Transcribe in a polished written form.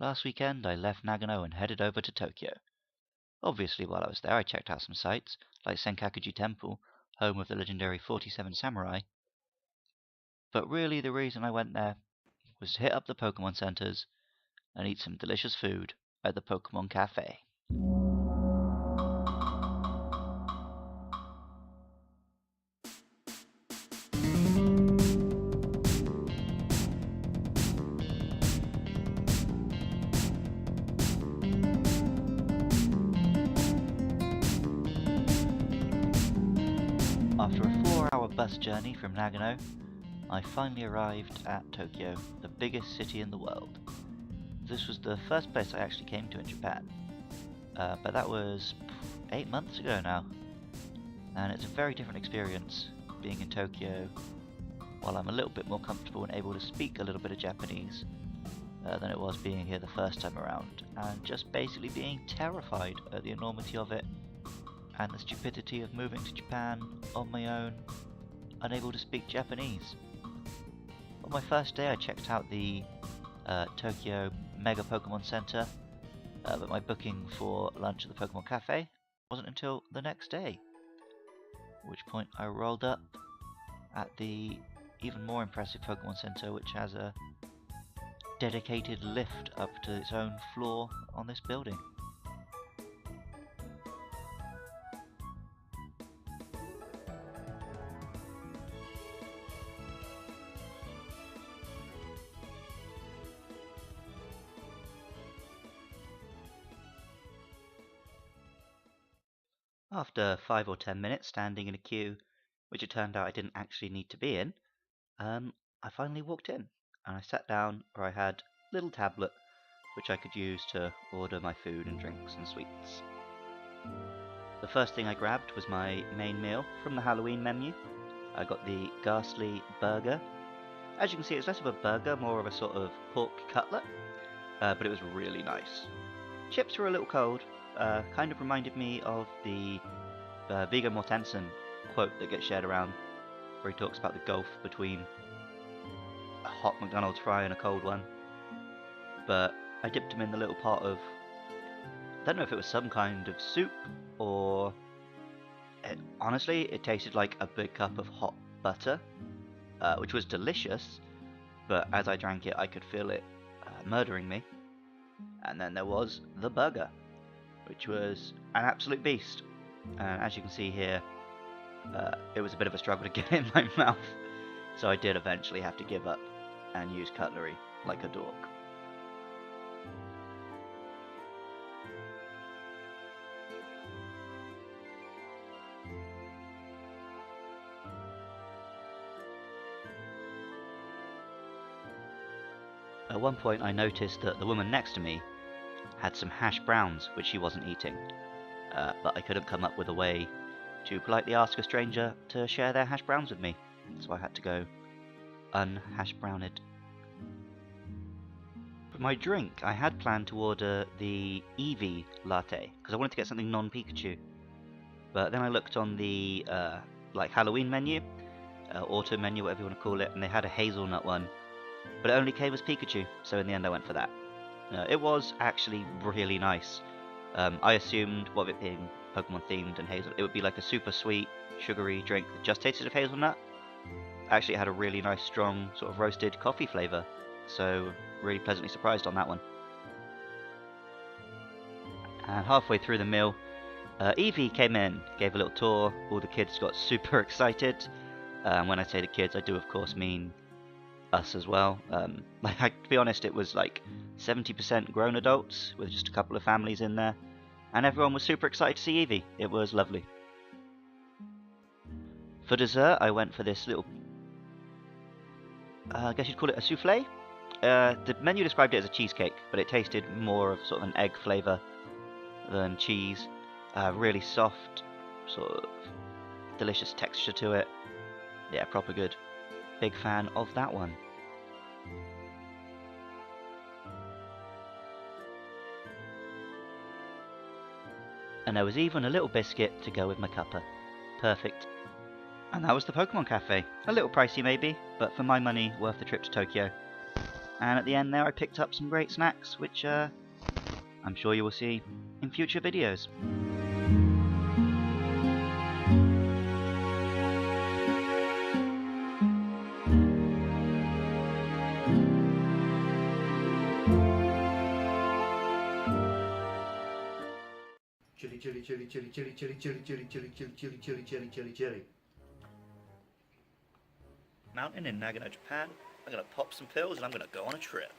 Last weekend I left Nagano and headed over to Tokyo. Obviously while I was there I checked out some sites, like Senkakuji Temple, home of the legendary 47 Samurai. But really the reason I went there was to hit up the Pokemon centers and eat some delicious food at the Pokemon Cafe. After a 4-hour bus journey from Nagano, I finally arrived at Tokyo, the biggest city in the world. This was the first place I actually came to in Japan, but that was 8 months ago now, and it's a very different experience being in Tokyo while I'm a little bit more comfortable and able to speak a little bit of Japanese than it was being here the first time around, and just basically being terrified at the enormity of it and the stupidity of moving to Japan on my own, unable to speak Japanese. On my first day I checked out the Tokyo Mega Pokemon Center, but my booking for lunch at the Pokemon Cafe wasn't until the next day, at which point I rolled up at the even more impressive Pokemon Center, which has a dedicated lift up to its own floor on this building. After 5 or 10 minutes standing in a queue, which it turned out I didn't actually need to be in, I finally walked in, and I sat down where I had a little tablet which I could use to order my food and drinks and sweets. The first thing I grabbed was my main meal from the Halloween menu. I got the Ghastly Burger. As you can see, it's less of a burger, more of a sort of pork cutlet, but it was really nice. Chips were a little cold, kind of reminded me of the Viggo Mortensen quote that gets shared around, where he talks about the gulf between a hot McDonald's fry and a cold one. But I dipped them in the little pot of, I don't know if it was some kind of soup, or honestly it tasted like a big cup of hot butter, which was delicious, but as I drank it I could feel it murdering me. And then there was the burger, which was an absolute beast, and as you can see here, it was a bit of a struggle to get it in my mouth, so I did eventually have to give up and use cutlery like a dork. At one point I noticed that the woman next to me had some hash browns which she wasn't eating, but I couldn't come up with a way to politely ask a stranger to share their hash browns with me, so I had to go un-hash browned. For my drink, I had planned to order the Eevee latte, because I wanted to get something non-Pikachu, but then I looked on the like Halloween menu, autumn menu, whatever you want to call it, and they had a hazelnut one, but it only came as Pikachu, so in the end I went for that. It was actually really nice. I assumed, what with it being Pokemon themed and hazel, it would be like a super sweet, sugary drink that just tasted of hazelnut. Actually, it had a really nice, strong, sort of roasted coffee flavour, so really pleasantly surprised on that one. And halfway through the meal, Eevee came in, gave a little tour. All the kids got super excited. When I say the kids, I do of course mean us as well. To be honest, it was like 70% grown adults with just a couple of families in there, and everyone was super excited to see Eevee. It was lovely. For dessert, I went for this little, I guess you'd call it a souffle. The menu described it as a cheesecake, but it tasted more of sort of an egg flavour than cheese. Really soft, sort of delicious texture to it. Yeah, proper good. Big fan of that one. And there was even a little biscuit to go with my cuppa. Perfect. And that was the Pokemon Cafe. A little pricey maybe, but for my money, worth the trip to Tokyo. And at the end there I picked up some great snacks, which I'm sure you will see in future videos. Chili, chili, chili, chili, chili, chili, chili, chili, chili, chili, chili, chili, chili, chili, chili. Mountain in Nagano, Japan. I'm gonna pop some pills and I'm gonna go on a trip.